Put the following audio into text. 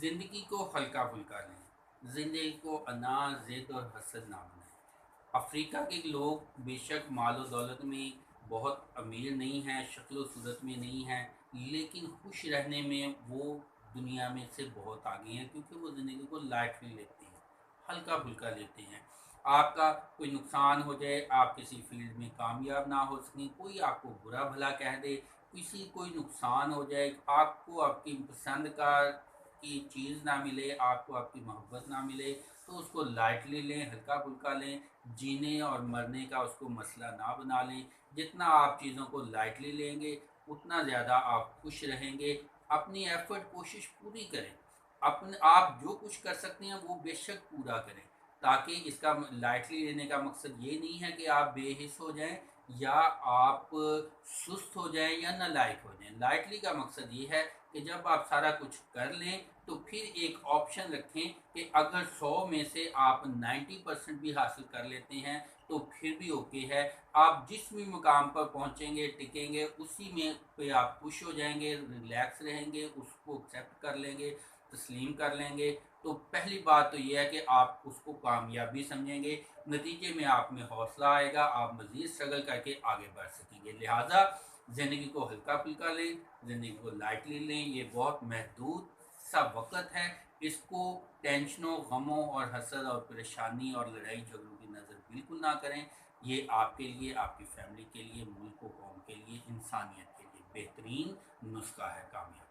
ज़िंदगी को हल्का फुल्का लें, ज़िंदगी को अना ज़िद और हसद ना बनाएं। अफ्रीका के लोग बेशक मालो दौलत में बहुत अमीर नहीं हैं, शक्ल सूरत में नहीं हैं, लेकिन खुश रहने में वो दुनिया में से बहुत आगे हैं, क्योंकि वो ज़िंदगी को लाइटली लेते हैं, हल्का फुल्का लेते हैं। आपका कोई नुकसान हो जाए, आप किसी फील्ड में कामयाब ना हो सकें, कोई आपको बुरा भला कह दे, किसी कोई नुकसान हो जाए, आपको आपकी पसंद का की चीज़ ना मिले, आपको आपकी मोहब्बत ना मिले, तो उसको लाइटली लें, हल्का फुल्का लें। जीने और मरने का उसको मसला ना बना लें। जितना आप चीज़ों को लाइटली लेंगे, उतना ज़्यादा आप खुश रहेंगे। अपनी एफ़र्ट कोशिश पूरी करें। अपने आप जो कुछ कर सकते हैं वो बेशक पूरा करें, ताकि इसका लाइटली लेने का मकसद ये नहीं है कि आप बेहिस हो जाएं या आप सुस्त हो जाएं या नालायक हो जाएं। लाइटली का मकसद ये है कि जब आप सारा कुछ कर लें तो फिर एक ऑप्शन रखें कि अगर 100 में से आप 90% भी हासिल कर लेते हैं तो फिर भी ओके है। आप जिस भी मुकाम पर पहुंचेंगे, टिकेंगे, उसी में पे आप खुश हो जाएंगे, रिलैक्स रहेंगे, उसको एक्सेप्ट कर लेंगे, तस्लीम कर लेंगे। तो पहली बात तो ये है कि आप उसको कामयाबी समझेंगे, नतीजे में आप में हौसला आएगा, आप मज़ीद स्ट्रगल करके आगे बढ़ सकेंगे। लिहाजा ज़िंदगी को हल्का फुल्का लें, ज़िंदगी को लाइटली लें। ये बहुत महदूद सा वक़्त है, इसको टेंशनों, गमों और हसद और परेशानी और लड़ाई झगड़ों की नज़र बिल्कुल ना करें। ये आपके लिए, आपकी फैमिली के लिए, मुल्क व कौम के लिए, इंसानियत के लिए बेहतरीन नुस्खा है कामयाब।